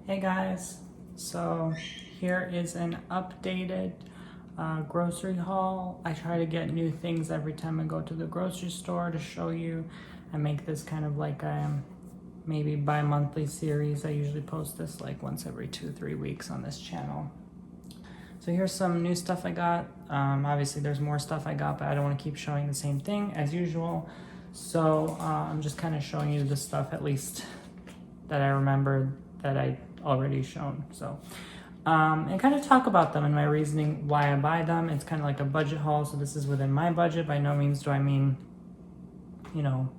Hey guys, so here is an updated grocery haul. I try to get new things every time I go to the grocery store to show you. I make this kind of like a maybe bi-monthly series. I usually post this like once every 2-3 weeks on this channel. So here's some new stuff I got. Obviously there's more stuff I got, but I don't want to keep showing the same thing as usual. So I'm just kind of showing you the stuff at least that I remember that I already shown. So and kind of talk about them and my reasoning why I buy them. It's kind of like a budget haul, so this is within my budget. By no means do I mean, you know,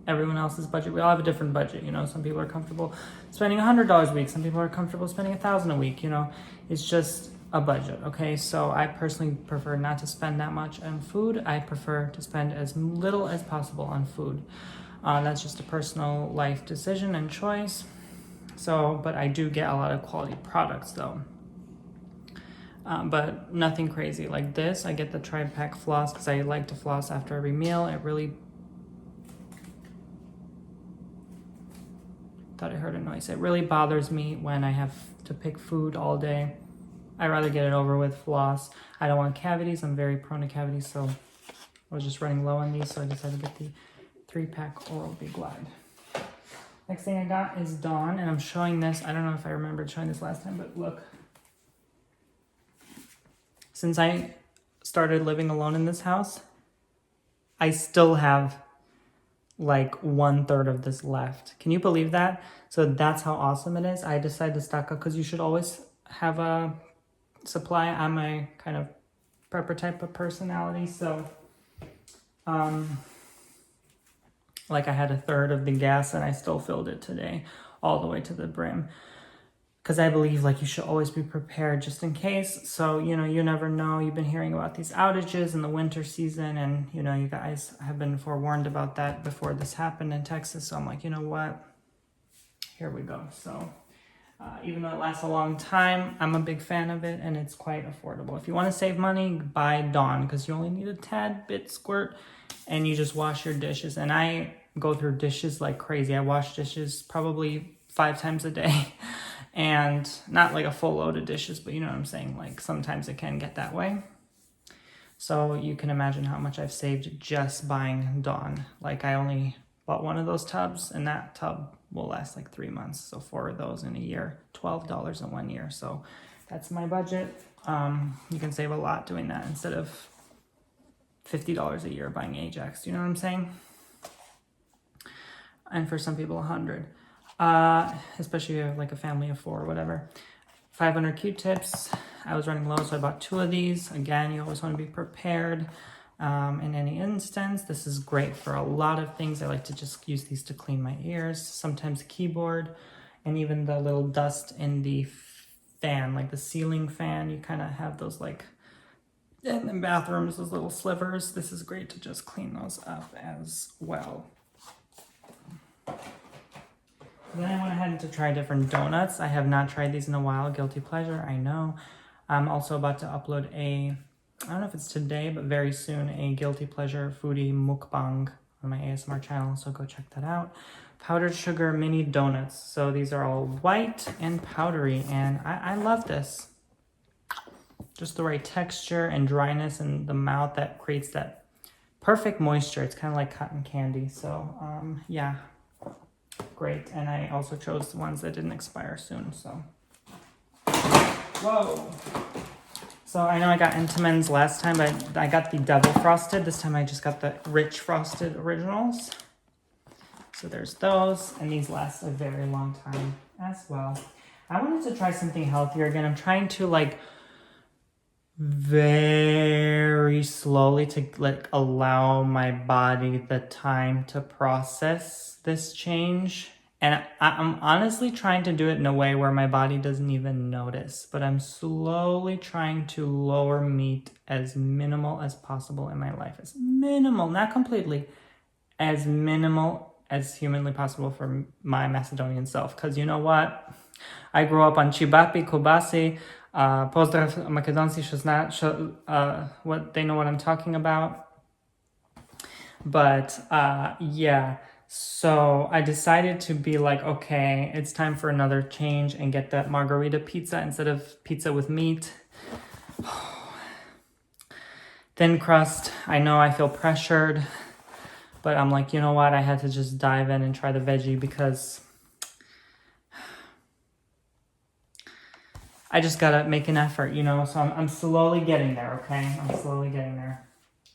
everyone else's budget. We all have a different budget, you know. Some people are comfortable spending $100 a week, some people are comfortable spending $1,000 a week, you know. It's just a budget, okay? So I personally prefer not to spend that much on food. I prefer to spend as little as possible on food. That's just a personal life decision and choice. So, but I do get a lot of quality products though. But nothing crazy like this. I get the Tripec Floss because I like to floss after every meal. It really... thought I heard a noise. It really bothers me when I have to pick food all day. I'd rather get it over with, floss. I don't want cavities. I'm very prone to cavities, so I was just running low on these, so I decided to get the 3-pack Oral-B Glide. Next thing I got is Dawn, and I'm showing this. I don't know if I remembered showing this last time, but look. Since I started living alone in this house, I still have like 1/3 of this left. Can you believe that? So that's how awesome it is. I decided to stock up because you should always have a supply. I'm a kind of prepper type of personality, so like I had 1/3 of the gas and I still filled it today all the way to the brim. Because I believe like you should always be prepared just in case. So, you know, you never know. You've been hearing about these outages in the winter season and, you know, you guys have been forewarned about that before this happened in Texas. So I'm like, you know what? Here we go. So even though it lasts a long time, I'm a big fan of it and it's quite affordable. If you want to save money, buy Dawn because you only need a tad bit squirt and you just wash your dishes. And I go through dishes like crazy. I wash dishes probably 5 times a day. And not like a full load of dishes, but you know what I'm saying? Like sometimes it can get that way. So you can imagine how much I've saved just buying Dawn. Like I only bought one of those tubs and that tub will last like 3 months. So 4 of those in a year, $12 in 1 year. So that's my budget. You can save a lot doing that instead of $50 a year buying Ajax. You know what I'm saying? And for some people, $100. Especially if you have like a family of 4 or whatever. 500 Q-tips. I was running low, so I bought 2 of these. Again, you always want to be prepared in any instance. This is great for a lot of things. I like to just use these to clean my ears, sometimes keyboard, and even the little dust in the fan, like the ceiling fan. You kind of have those like in the bathrooms, those little slivers. This is great to just clean those up as well. Then I went ahead to try different donuts. I have not tried these in a while. Guilty pleasure, I know. I'm also about to upload I don't know if it's today, but very soon, a guilty pleasure foodie mukbang on my ASMR channel, so go check that out. Powdered sugar mini donuts. So these are all white and powdery, and I love this. Just the right texture and dryness in the mouth that creates that perfect moisture. It's kind of like cotton candy, so yeah. Great, and I also chose the ones that didn't expire soon, so. Whoa! So I know I got Entenmann's last time, but I got the double frosted. This time I just got the rich frosted originals. So there's those, and these last a very long time as well. I wanted to try something healthier again. I'm trying to like very slowly to like allow my body the time to process this change. And I'm honestly trying to do it in a way where my body doesn't even notice, but I'm slowly trying to lower meat as minimal as possible in my life. As minimal, not completely, as minimal as humanly possible for my Macedonian self. Because you know what? I grew up on chibapi, kubasi, pozdrav makedonci, what they know what I'm talking about. But yeah, So I decided to be like, okay, it's time for another change and get that margarita pizza instead of pizza with meat. Thin crust, I know I feel pressured, but I'm like, you know what? I had to just dive in and try the veggie because I just gotta make an effort, you know? So I'm slowly getting there, okay? I'm slowly getting there.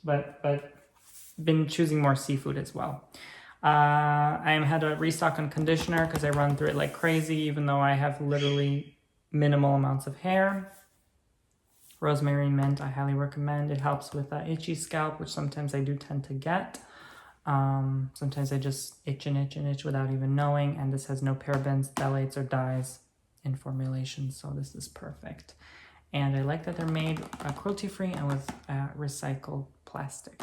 But been choosing more seafood as well. I had a restock on conditioner because I run through it like crazy, even though I have literally minimal amounts of hair. Rosemary mint, I highly recommend. It helps with itchy scalp, which sometimes I do tend to get. Sometimes I just itch and itch and itch without even knowing. And this has no parabens, phthalates, or dyes in formulation, so this is perfect. And I like that they're made cruelty-free and with recycled plastic.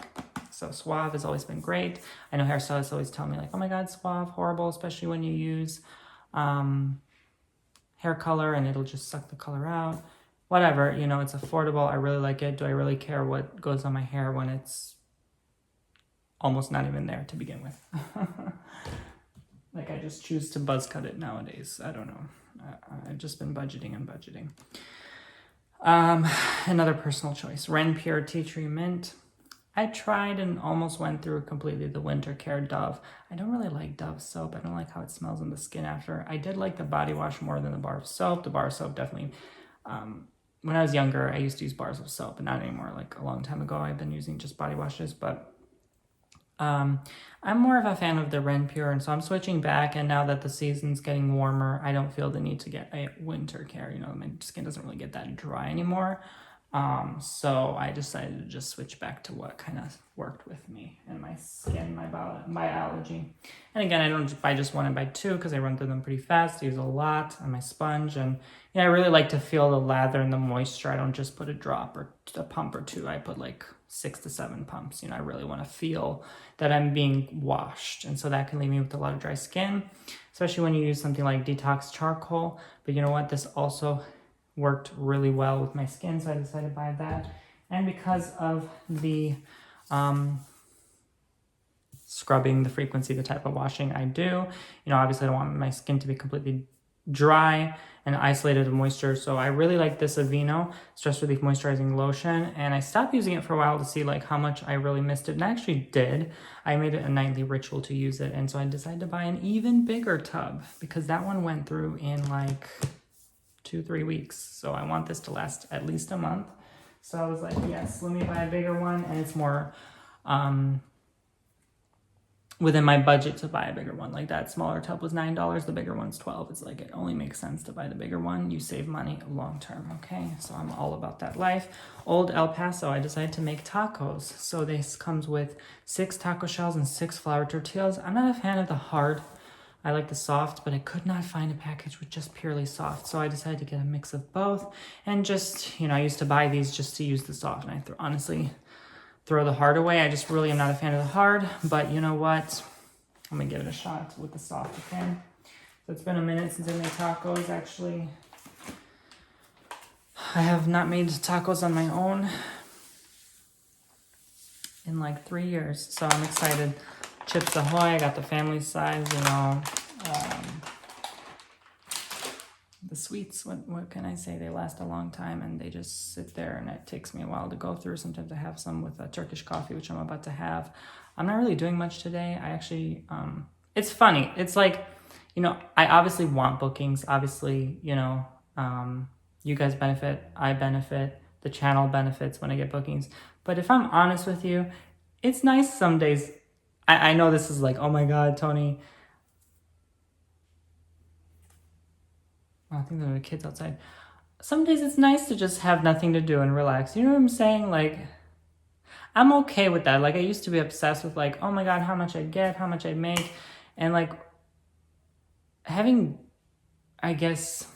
So Suave has always been great. I know hairstylists always tell me like, oh my God, Suave, horrible, especially when you use hair color and it'll just suck the color out. Whatever, you know, it's affordable. I really like it. Do I really care what goes on my hair when it's almost not even there to begin with? Like I just choose to buzz cut it nowadays. I don't know. I've just been budgeting and budgeting. Another personal choice, Ren Pure Tea Tree Mint. I tried and almost went through completely the Winter Care Dove. I don't really like Dove soap. I don't like how it smells on the skin after. I did like the body wash more than the bar of soap. The bar of soap definitely, when I was younger, I used to use bars of soap, but not anymore. Like a long time ago, I've been using just body washes, but I'm more of a fan of the Ren Pure, and so I'm switching back, and now that the season's getting warmer, I don't feel the need to get a winter care. You know, my skin doesn't really get that dry anymore. So I decided to just switch back to what kind of worked with me and my skin, my biology. And again, I don't buy just one, I buy two because I run through them pretty fast. I use a lot on my sponge, and you know, I really like to feel the lather and the moisture. I don't just put a drop or a pump or two. I put like 6 to 7 pumps. You know, I really want to feel that I'm being washed, and so that can leave me with a lot of dry skin, especially when you use something like detox charcoal. But you know what? This also worked really well with my skin, so I decided to buy that. And because of the scrubbing, the frequency, the type of washing I do, you know, obviously I don't want my skin to be completely dry and isolated of moisture, so I really like this Aveeno Stress Relief Moisturizing Lotion, and I stopped using it for a while to see like how much I really missed it, and I actually did. I made it a nightly ritual to use it, and so I decided to buy an even bigger tub because that one went through in like 2-3 weeks. So I want this to last at least a month. So I was like, yes, let me buy a bigger one, and it's more within my budget to buy a bigger one. Like that smaller tub was $9, the bigger one's $12. It's like it only makes sense to buy the bigger one. You save money long term, okay? So I'm all about that life. Old El Paso, I decided to make tacos. So this comes with 6 taco shells and 6 flour tortillas. I'm not a fan of the hard. I like the soft, but I could not find a package with just purely soft. So I decided to get a mix of both. And just, you know, I used to buy these just to use the soft. And I honestly throw the hard away. I just really am not a fan of the hard. But you know what? I'm going to give it a shot with the soft, okay? So it's been a minute since I made tacos, actually. I have not made tacos on my own in like 3 years. So I'm excited. Chips Ahoy, I got the family size, you know. The sweets, what can I say? They last a long time and they just sit there, and it takes me a while to go through. Sometimes I have some with a Turkish coffee, which I'm about to have. I'm not really doing much today. I actually, it's funny. It's like, you know, I obviously want bookings. Obviously, you know, you guys benefit, I benefit, the channel benefits when I get bookings. But if I'm honest with you, it's nice some days. I know this is like, oh my God, Tony. I think there are kids outside. Some days it's nice to just have nothing to do and relax. You know what I'm saying? Like, I'm okay with that. Like, I used to be obsessed with like, oh my God, how much I get, how much I make. And like, having, I guess,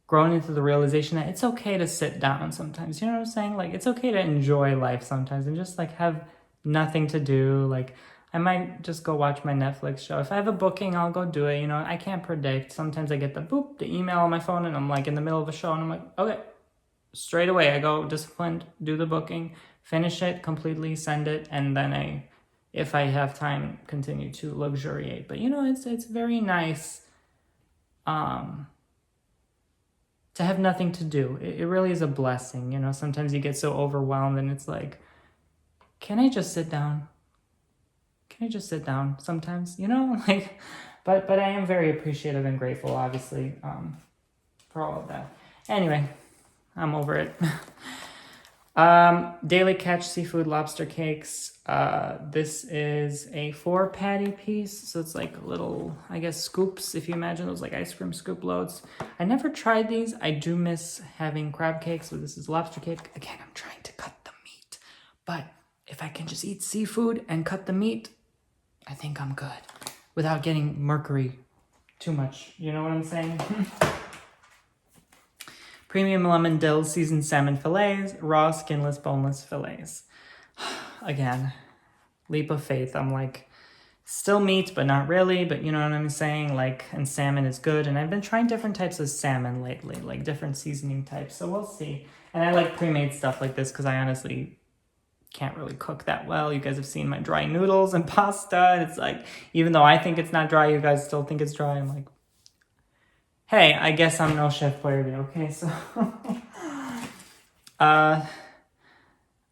grown into the realization that it's okay to sit down sometimes. You know what I'm saying? Like, it's okay to enjoy life sometimes and just like have nothing to do. Like, I might just go watch my Netflix show. If I have a booking, I'll go do it. You know, I can't predict. Sometimes I get the email on my phone, and I'm like in the middle of a show, and I'm like, okay, straight away I go disciplined, do the booking, finish it completely, send it, and then I if I have time, continue to luxuriate. But you know, it's very nice to have nothing to do. It really is a blessing. You know, sometimes you get so overwhelmed and it's like, can I just sit down? Can I just sit down sometimes? You know, like, but I am very appreciative and grateful, obviously, for all of that. Anyway, I'm over it. Daily Catch seafood lobster cakes. This is a 4 patty piece, so it's like little, I guess, scoops, if you imagine those like ice cream scoop loads. I never tried these. I do miss having crab cakes, so this is lobster cake. Again, I'm trying to cut the meat, but if I can just eat seafood and cut the meat, I think I'm good without getting mercury too much. You know what I'm saying? Premium lemon dill seasoned salmon fillets, raw skinless boneless fillets. Again, leap of faith. I'm like, still meat, but not really. But you know what I'm saying? Like, and salmon is good. And I've been trying different types of salmon lately, like different seasoning types. So we'll see. And I like pre-made stuff like this because I honestly can't really cook that well. You guys have seen my dry noodles and pasta. And it's like, even though I think it's not dry, you guys still think it's dry. I'm like, hey, I guess I'm no chef player today, okay? So,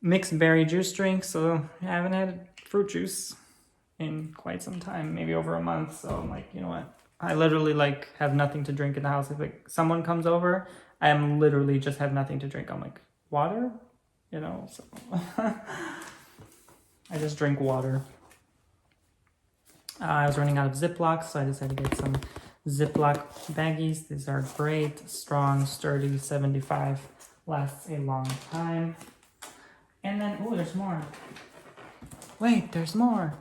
mixed berry juice drink. So I haven't had fruit juice in quite some time, maybe over a month. So I'm like, you know what? I literally like have nothing to drink in the house. If like someone comes over, I am literally just have nothing to drink. I'm like, water? You know, so I just drink water. I was running out of Ziplocs, so I decided to get some Ziploc baggies. These are great, strong, sturdy, 75, lasts a long time. And then, oh, there's more. Wait, there's more.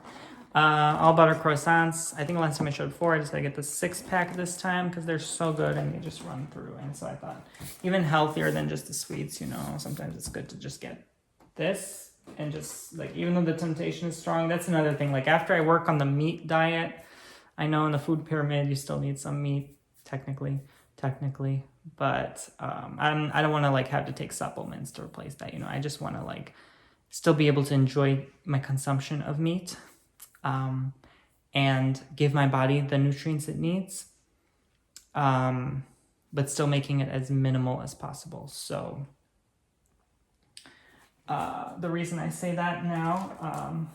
All butter croissants. I think last time I showed 4, I decided to get the 6-pack this time because they're so good and they just run through. And so I thought, even healthier than just the sweets, you know, sometimes it's good to just get this and just like, even though the temptation is strong, that's another thing. Like after I work on the meat diet, I know in the food pyramid, you still need some meat, technically, but I don't want to like have to take supplements to replace that. You know, I just want to like still be able to enjoy my consumption of meat, and give my body the nutrients it needs, but still making it as minimal as possible. So the reason I say that now,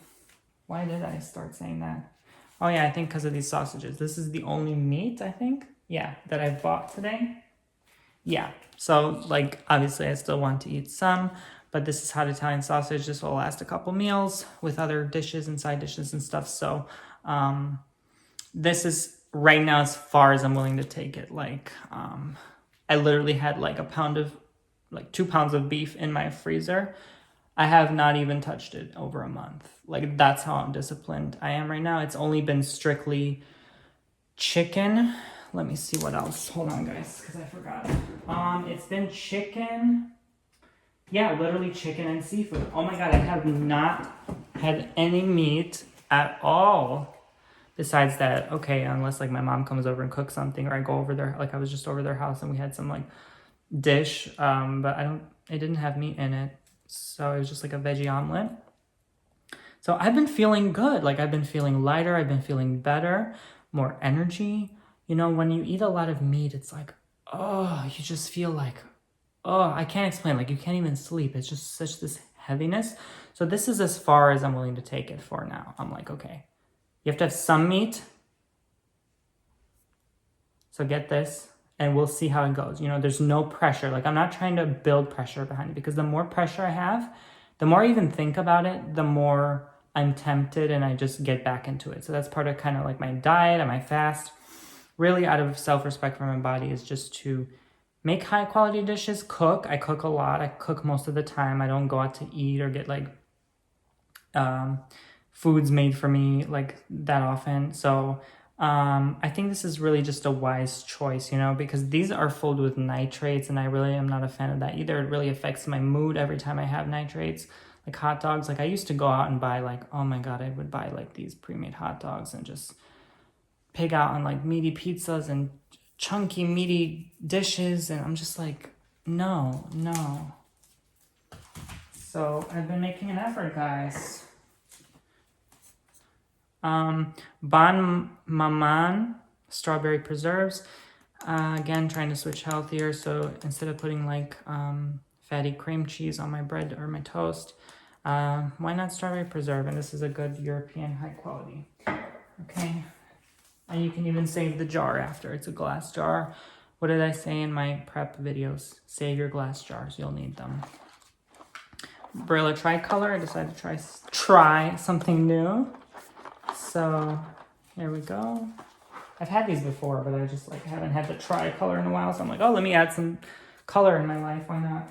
why did I start saying that? Oh yeah, I think because of these sausages. This is the only meat, I think, yeah, that I bought today. Yeah, so like obviously I still want to eat some, but this is hot Italian sausage. This will last a couple meals with other dishes and side dishes and stuff. So this is right now as far as I'm willing to take it. Like I literally had like 2 pounds of beef in my freezer. I have not even touched it over a month. Like that's how disciplined I am right now. It's only been strictly chicken. Let me see what else. Hold on, guys, because I forgot. It's been chicken. Yeah, literally chicken and seafood. Oh my God, I have not had any meat at all. Besides that, okay, unless like my mom comes over and cooks something, or I go over there, like I was just over their house and we had some like dish, but it didn't have meat in it. So it was just like a veggie omelet. So I've been feeling good. Like I've been feeling lighter. I've been feeling better, more energy. You know, when you eat a lot of meat, it's like, oh, you just feel like, oh, I can't explain. Like you can't even sleep. It's just such this heaviness. So this is as far as I'm willing to take it for now. I'm like, okay, you have to have some meat. So get this. And we'll see how it goes. You know, there's no pressure. Like I'm not trying to build pressure behind it, because the more pressure I have, the more I even think about it, the more I'm tempted and I just get back into it. So that's part of kind of like my diet and my fast, really out of self-respect for my body, is just to make high quality dishes, cook. I cook a lot. I cook most of the time. I don't go out to eat or get like foods made for me like that often. So I think this is really just a wise choice, you know, because these are filled with nitrates and I really am not a fan of that either. It really affects my mood every time I have nitrates. Like hot dogs, like I used to go out and buy like, oh my God, I would buy like these pre-made hot dogs and just pig out on like meaty pizzas and chunky meaty dishes, and I'm just like, no. So I've been making an effort, guys. Bomboni strawberry preserves. Again, trying to switch healthier. So instead of putting like fatty cream cheese on my bread or my toast, why not strawberry preserve? And this is a good European high quality. Okay. And you can even save the jar after. It's a glass jar. What did I say in my prep videos? Save your glass jars. You'll need them. Barilla tricolor. I decided to try something new. So here we go. I've had these before, but I just like haven't had the tricolor in a while. So I'm like, oh, let me add some color in my life. Why not?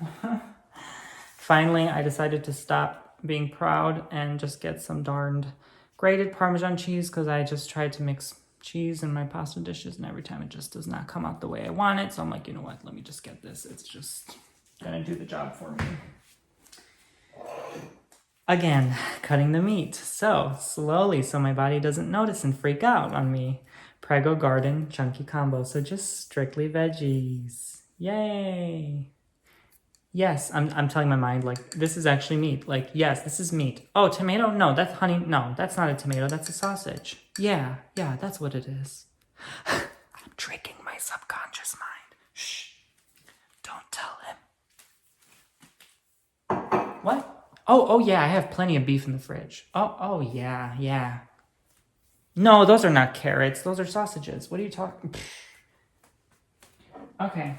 Finally, I decided to stop being proud and just get some darned grated Parmesan cheese, because I just tried to mix cheese in my pasta dishes, and every time it just does not come out the way I want it. So I'm like, you know what? Let me just get this. It's just gonna do the job for me. Again, cutting the meat. So slowly, so my body doesn't notice and freak out on me. Prego Garden chunky combo. So just strictly veggies. Yay. Yes, I'm telling my mind, like, this is actually meat. Like, yes, this is meat. Oh, tomato? No, that's honey. No, that's not a tomato. That's a sausage. Yeah, that's what it is. I'm tricking my subconscious mind. Shh. Don't tell him. What? Oh, yeah, I have plenty of beef in the fridge. Oh, yeah. No, those are not carrots. Those are sausages. What are you talking? Okay.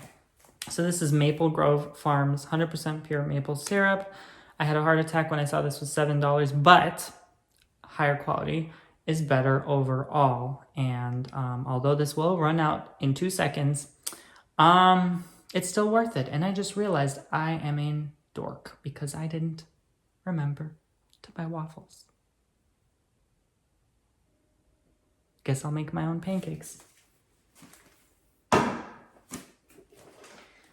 So this is Maple Grove Farms 100% pure maple syrup. I had a heart attack when I saw this was $7, but higher quality is better overall. And although this will run out in 2 seconds, it's still worth it. And I just realized I am a dork because I didn't remember to buy waffles. Guess I'll make my own pancakes.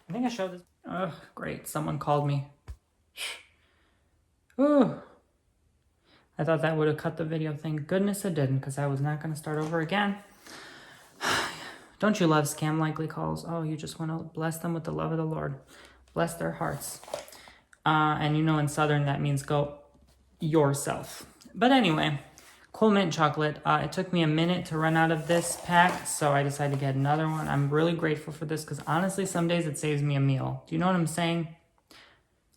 I think I showed this. Oh, great. Someone called me. Ooh. I thought that would have cut the video. Thank goodness it didn't, because I was not going to start over again. Don't you love scam likely calls? Oh, you just want to bless them with the love of the Lord. Bless their hearts. And you know in Southern that means go yourself. But anyway, cool mint chocolate. It took me a minute to run out of this pack, so I decided to get another one. I'm really grateful for this because honestly, some days it saves me a meal. Do you know what I'm saying?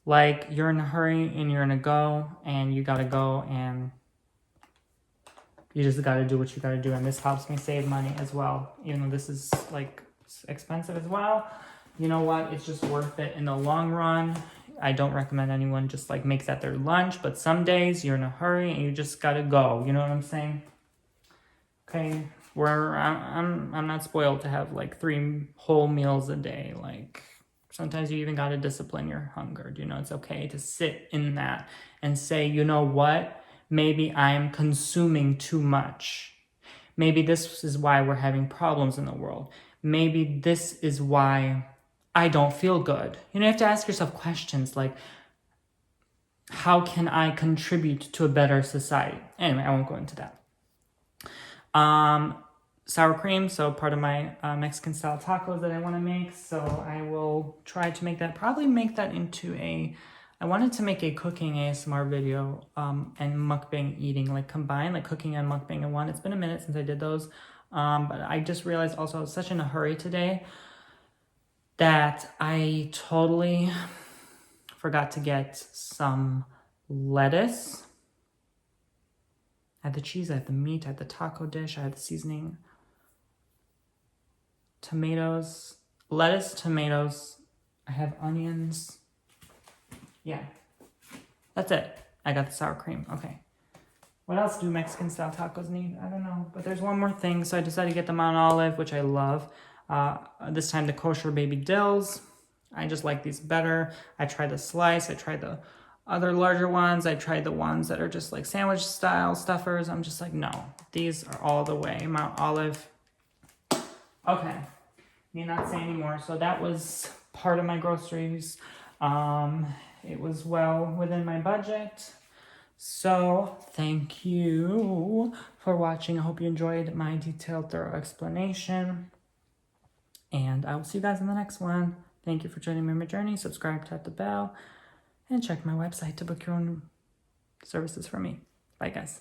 Like, you're in a hurry and you're in a go, and you gotta go, and you just gotta do what you gotta do. And this helps me save money as well, even though this is like expensive as well. You know what? It's just worth it in the long run. I don't recommend anyone just like make that their lunch, but some days you're in a hurry and you just gotta go. You know what I'm saying? Okay, where I'm not spoiled to have like 3 whole meals a day. Like, sometimes you even gotta discipline your hunger. You know, it's okay to sit in that and say, you know what? Maybe I am consuming too much. Maybe this is why we're having problems in the world. Maybe this is why I don't feel good. You know, you have to ask yourself questions like, how can I contribute to a better society? Anyway, I won't go into that. Sour cream, so part of my Mexican style tacos that I want to make. So I will try to make that, probably make that into I wanted to make a cooking ASMR video and mukbang eating, like combine, like cooking and mukbang in one. It's been a minute since I did those. But I just realized also I was such in a hurry today that I totally forgot to get some lettuce. I had the cheese, I had the meat, I had the taco dish, I had the seasoning, tomatoes, lettuce, tomatoes, I have onions. Yeah, that's it. I got the sour cream. Okay. What else do Mexican style tacos need? I don't know, but there's one more thing. So I decided to get the Mount Olive, which I love. This time the kosher baby dills. I just like these better. I tried the slice. I tried the other larger ones. I tried the ones that are just like sandwich style stuffers. I'm just like, no, these are all the way. Mount Olive. Okay, need not say anymore. So that was part of my groceries. It was well within my budget. So thank you for watching. I hope you enjoyed my detailed, thorough explanation. And I will see you guys in the next one. Thank you for joining me on my journey. Subscribe, tap the bell, and check my website to book your own services for me. Bye, guys.